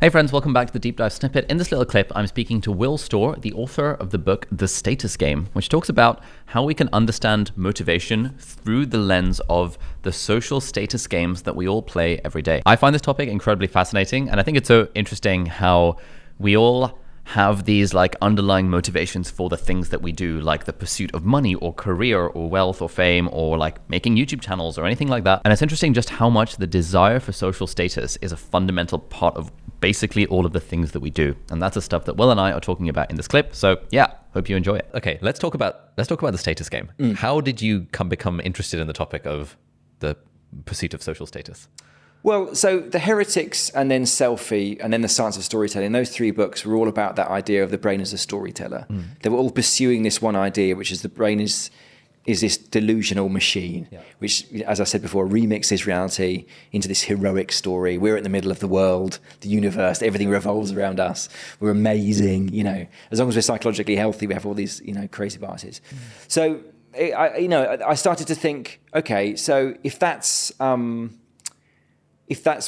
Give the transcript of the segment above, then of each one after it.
Hey friends, welcome back to the Deep Dive Snippet. In this little clip, I'm speaking to Will Storr, the author of the book The Status Game, which talks about how we can understand motivation through the lens of the social status games that we all play every day. I find this topic incredibly fascinating, and I think it's so interesting how we all have these like underlying motivations for the things that we do, like the pursuit of money or career or wealth or fame or like making YouTube channels or anything like that. And it's interesting just how much the desire for social status is a fundamental part of basically all of the things that we do. And that's the stuff that Will and I are talking about in this clip. So yeah, hope you enjoy it. Okay, let's talk about the status game. How did you become interested in the topic of the pursuit of social status? Well, so The Heretics and then Selfie and then The Science of Storytelling, those three books were all about that idea of the brain as a storyteller. They were all pursuing this one idea, which is the brain is this delusional machine, which, as I said before, remixes reality into this heroic story. We're at the middle of the world, the universe, everything revolves around us. We're amazing, as long as we're psychologically healthy, we have all these, crazy biases. So, I started to think, okay, so if that's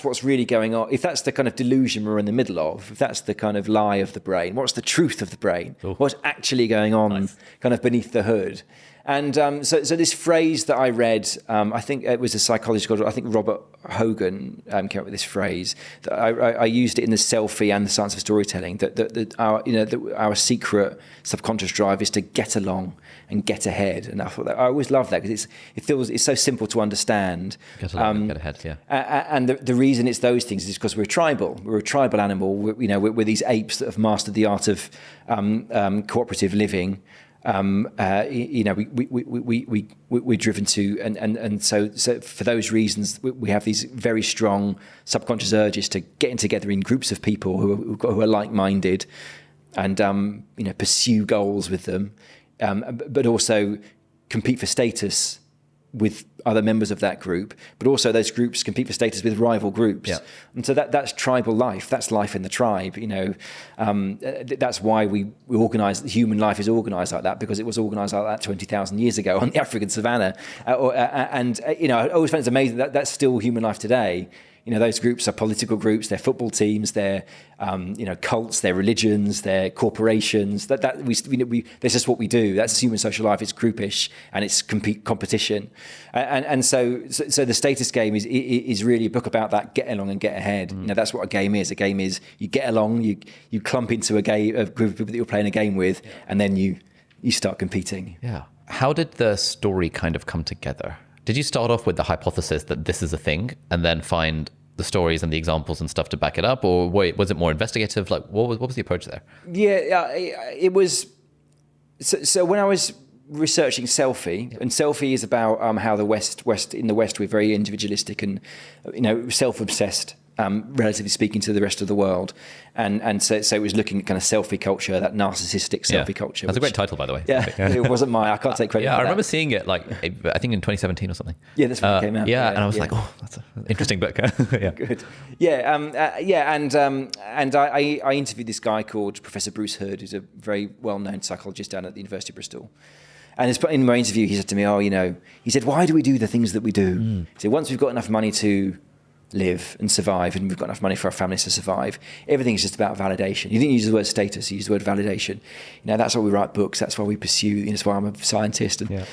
what's really going on, if that's the kind of delusion we're in the middle of, if that's the kind of lie of the brain, what's the truth of the brain? Ooh. What's actually going on kind of beneath the hood? And so this phrase that I read, I think it was a psychologist called, I think Robert Hogan came up with this phrase. That I used it in The Selfie and The Science of Storytelling, that our secret subconscious drive is to get along and get ahead. And I thought I always love that because it's so simple to understand. Get along and get ahead, yeah. And the reason it's those things is because we're tribal. We're a tribal animal. We're these apes that have mastered the art of cooperative living. We're driven to, and so for those reasons, we have these very strong subconscious urges to getting together in groups of people who are like-minded, and pursue goals with them, but also compete for status with other members of that group, but also those groups compete for status with rival groups. Yeah. And so that's tribal life. That's life in the tribe. That's why we organize, human life is organized like that, because it was organized like that 20,000 years ago on the African savannah. I always find it's amazing that that's still human life today. Those groups are political groups, they're football teams, they're cults, they're religions, they're corporations. That's just what we do. That's human social life. It's groupish and it's competition. And so the status game is really a book about that get along and get ahead. That's what a game is. A game is you get along, you clump into a group of people that you're playing a game with, and then you start competing. Yeah. How did the story kind of come together? Did you start off with the hypothesis that this is a thing and then find the stories and the examples and stuff to back it up? Or was it more investigative? Like, what was the approach there? Yeah, it was. So when I was researching Selfie, and Selfie is about how the West in the West we're very individualistic and self-obsessed. Relatively speaking to the rest of the world, and so it was looking at kind of selfie culture, that narcissistic selfie culture. That's a great title, by the way. Yeah, it wasn't mine. I can't take credit. Yeah, for I remember seeing it I think in 2017 or something. Yeah, that's when it came out. Yeah, and I was like, oh, that's an interesting book. Yeah, good. Yeah, and I interviewed this guy called Professor Bruce Hood, who's a very well-known psychologist down at the University of Bristol. And in my interview, he said to me, he said, why do we do the things that we do? He said, once we've got enough money to live and survive, and we've got enough money for our families to survive, everything is just about validation. You didn't use the word status, you used the word validation. That's why we write books, that's why we pursue, that's why I'm a scientist. And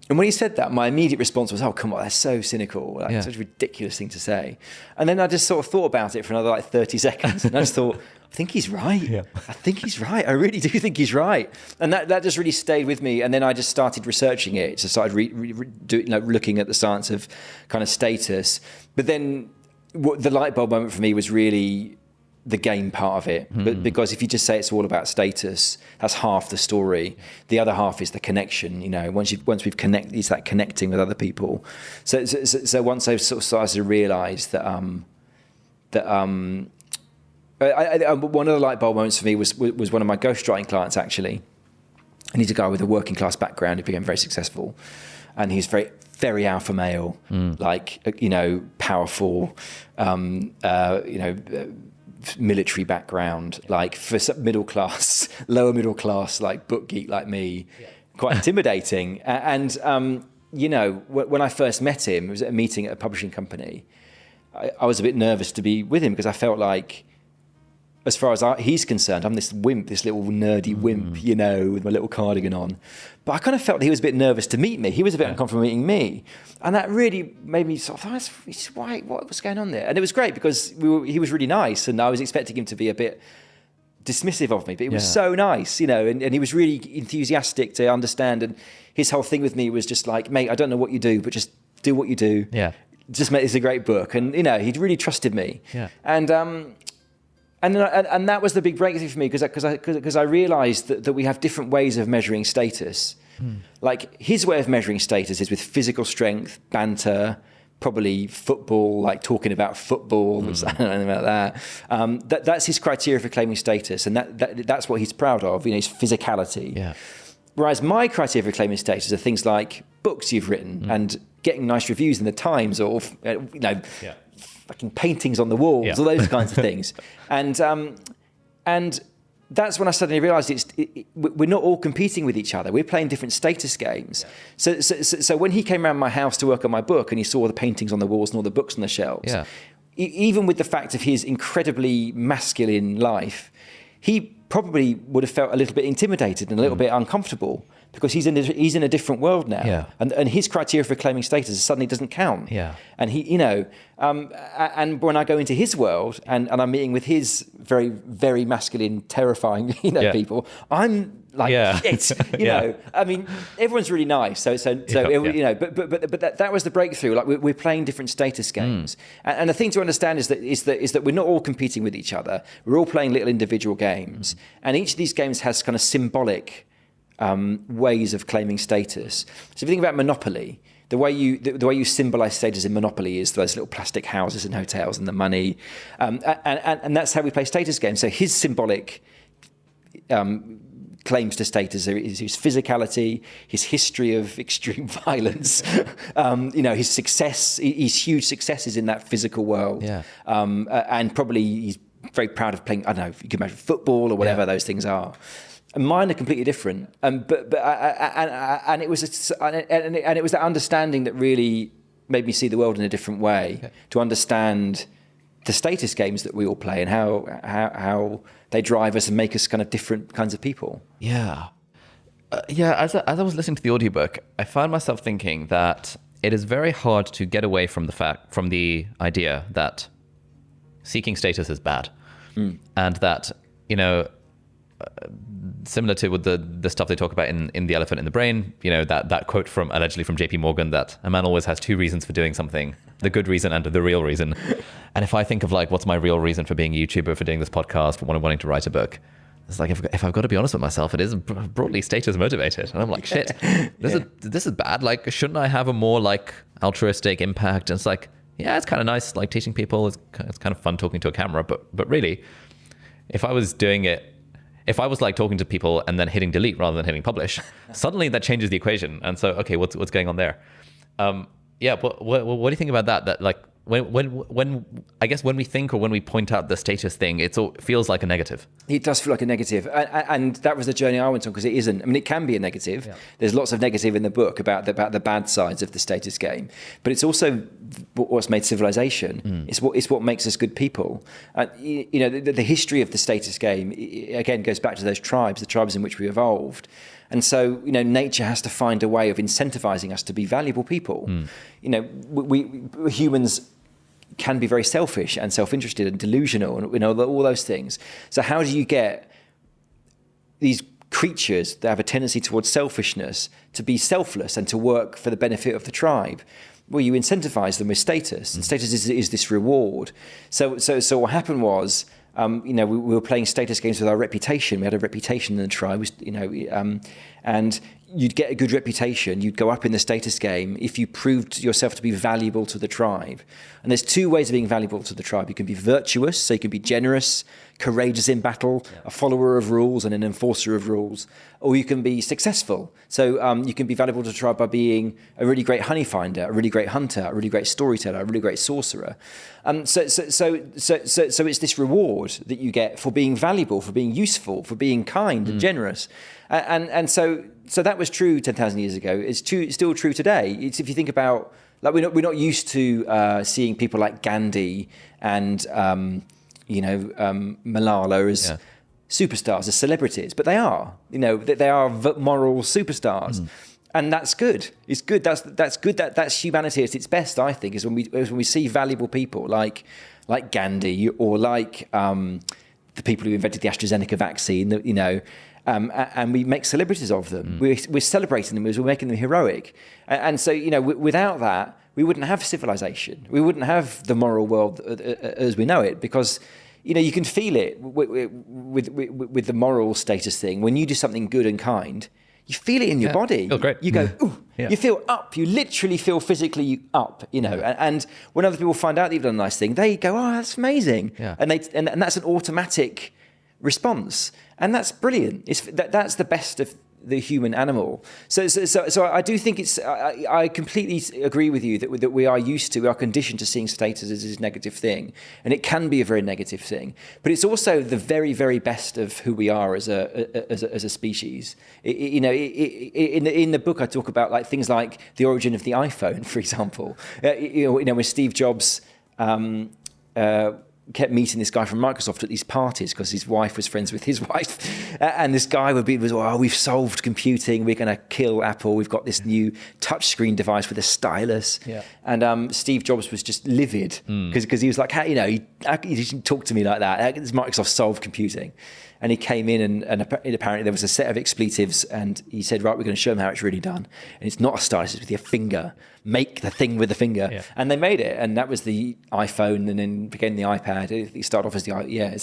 when he said that, my immediate response was, oh, come on, that's so cynical, such a ridiculous thing to say. And then I just sort of thought about it for another 30 seconds, and I just thought, I think he's right. Yeah. I think he's right. I really do think he's right. And that just really stayed with me. And then I just started researching it. So I started looking at the science of kind of status. But then the light bulb moment for me was really the game part of it. But because if you just say it's all about status, that's half the story. The other half is the connection. Once we've connected, it's that connecting with other people. So once I sort of started to realise that one of the light bulb moments for me was one of my ghostwriting clients, actually. And he's a guy with a working class background who became very successful. And he's very, very alpha male, powerful, military background, for some lower middle class, book geek like me, quite intimidating. And when I first met him, it was at a meeting at a publishing company. I was a bit nervous to be with him because I felt like as far as he's concerned, I'm this wimp, this little nerdy wimp, you know, with my little cardigan on. But I kind of felt he was a bit nervous to meet me. He was a bit uncomfortable meeting me. And that really made me sort of, why, what's going on there? And it was great because he was really nice, and I was expecting him to be a bit dismissive of me, but it was so nice, you know, and he was really enthusiastic to understand. And his whole thing with me was just like, mate, I don't know what you do, but just do what you do. Yeah. Just mate, it's a great book. And, you know, he'd really trusted me. Yeah. And that was the big breakthrough for me because I realized that we have different ways of measuring status. Like his way of measuring status is with physical strength, banter, probably football, like talking about football. I don't know about that. That's his criteria for claiming status, and that's what he's proud of. You know, his physicality. Yeah. Whereas my criteria for claiming status are things like books you've written and getting nice reviews in the Times, or you know, fucking paintings on the walls, all those kinds of things. And that's when I suddenly realised we're not all competing with each other. We're playing different status games. Yeah. So when he came around my house to work on my book and he saw the paintings on the walls and all the books on the shelves, even with the fact of his incredibly masculine life, he probably would have felt a little bit intimidated and a little bit uncomfortable because he's in a different world now. Yeah. And his criteria for claiming status suddenly doesn't count. Yeah. And he, you know, and when I go into his world and I'm meeting with his very, very masculine, terrifying, you know, people, I'm like, shit, you know, I mean, everyone's really nice. So you know, but that was the breakthrough. Like we're playing different status games. And the thing to understand is that we're not all competing with each other. We're all playing little individual games. And each of these games has kind of symbolic ways of claiming status. So if you think about Monopoly, the way you symbolize status in Monopoly is those little plastic houses and hotels and the money, and that's how we play status games. So his symbolic claims to status is his physicality, his history of extreme violence, you know, his success, his huge successes in that physical world, and probably he's very proud of playing, I don't know, you can imagine football or whatever those things are. And mine are completely different, and it was that understanding that really made me see the world in a different way, to understand the status games that we all play and how they drive us and make us kind of different kinds of people. Yeah, As I was listening to the audiobook, I found myself thinking that it is very hard to get away from the idea that seeking status is bad, and that, you know, similar to with the stuff they talk about in The Elephant in the Brain, you know, that quote allegedly from JP Morgan, that a man always has two reasons for doing something, the good reason and the real reason. And if I think of like, what's my real reason for being a YouTuber, for doing this podcast, for wanting to write a book, it's like, if I've got to be honest with myself, it is broadly status motivated. And I'm like, shit, this is bad. Like, shouldn't I have a more like altruistic impact? And it's like, yeah, it's kind of nice, like teaching people. It's kind of fun talking to a camera, but really, if I was doing it, if I was like talking to people and then hitting delete rather than hitting publish, suddenly that changes the equation. And so, okay, what's going on there? What do you think about that? That like when I guess when we think or when we point out the status thing, it feels like a negative. It does feel like a negative, and that was the journey I went on, because it isn't. I mean, it can be a negative. Yeah. There's lots of negative in the book about the bad sides of the status game, but it's also what's made civilization. It's what makes us good people. You know, the history of the status game again goes back to those tribes, the tribes in which we evolved. And so, you know, nature has to find a way of incentivizing us to be valuable people. You know, we humans can be very selfish and self-interested and delusional, and you know, all those things. So how do you get these creatures that have a tendency towards selfishness to be selfless and to work for the benefit of the tribe? Well, you incentivize them with status, and status is this reward. So what happened was, you know, we were playing status games with our reputation. We had a reputation in the tribe, you know, and you'd get a good reputation. You'd go up in the status game if you proved yourself to be valuable to the tribe. And there's two ways of being valuable to the tribe. You can be virtuous, so you can be generous, courageous in battle, a follower of rules and an enforcer of rules, or you can be successful. So you can be valuable to the tribe by being a really great honey finder, a really great hunter, a really great storyteller, a really great sorcerer. So it's this reward that you get for being valuable, for being useful, for being kind and generous. And so that was true 10,000 years ago. It's still true today. It's, if you think about, like, we're not used to seeing people like Gandhi and Malala as superstars, as celebrities, but they are, they are moral superstars. And that's good. It's good. That's good. That's humanity at its best, I think, is when we see valuable people like Gandhi or like the people who invented the AstraZeneca vaccine, and we make celebrities of them. We're celebrating them as we're making them heroic. And so, without that, we wouldn't have civilization. We wouldn't have the moral world as we know it, because you can feel it with the moral status thing. When you do something good and kind, you feel it in your body. Feel great. You go, ooh, you feel up. You literally feel physically up, And when other people find out that you've done a nice thing, they go, oh, that's amazing. Yeah. And that's an automatic response. And that's brilliant. That's the best of the human animal. So I do think I completely agree with you that we are conditioned to seeing status as a negative thing, and it can be a very negative thing. But it's also the very, very best of who we are as a species. In the book, I talk about like things like the origin of the iPhone, for example. When Steve Jobs kept meeting this guy from Microsoft at these parties because his wife was friends with his wife. And this guy we've solved computing. We're going to kill Apple. We've got this new touchscreen device with a stylus. Yeah. And Steve Jobs was just livid because he was like, he didn't talk to me like that. Microsoft solved computing. And he came in and apparently there was a set of expletives and he said, right, we're going to show him how it's really done. And it's not a stylus, it's with your finger. Make the thing with the finger. Yeah. And they made it. And that was the iPhone and then became the iPad. It started off as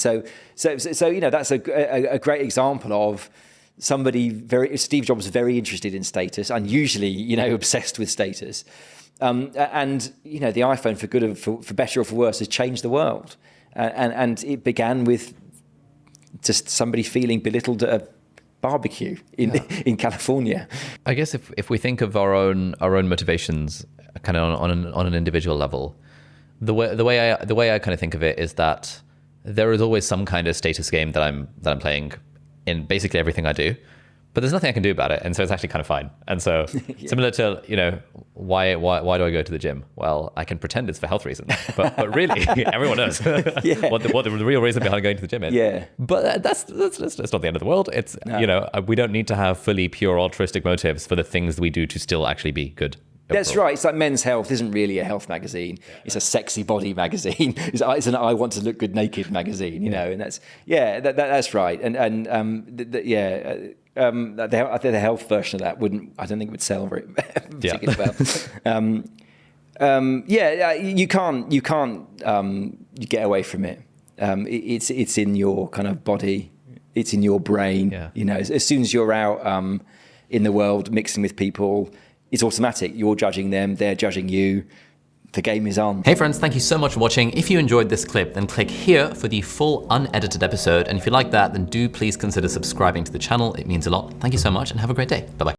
So that's a great example of somebody Steve Jobs was very interested in status, unusually, obsessed with status. And the iPhone, for good or for better or for worse, has changed the world. And it began with just somebody feeling belittled at a barbecue in California. I guess if we think of our own motivations, kind of on an individual level, the way I kind of think of it is that there is always some kind of status game that I'm playing in basically everything I do, but there's nothing I can do about it, and so it's actually kind of fine. And so similar to why do I go to the gym? Well, I can pretend it's for health reasons, but really everyone knows what the real reason behind going to the gym is. Yeah. But that's not the end of the world. It's we don't need to have fully pure altruistic motives for the things we do to still actually be good. That's right. It's like Men's Health isn't really a health magazine. It's a sexy body magazine. It's an I want to look good naked magazine. And that's right. The health version of that I don't think it would sell very particularly well. You can't get away from it. It's in your kind of body. It's in your brain. Yeah. As soon as you're out in the world mixing with people, it's automatic. You're judging them, they're judging you. The game is on. Hey friends, thank you so much for watching. If you enjoyed this clip, then click here for the full unedited episode. And if you like that, then do please consider subscribing to the channel. It means a lot. Thank you so much and have a great day. Bye-bye.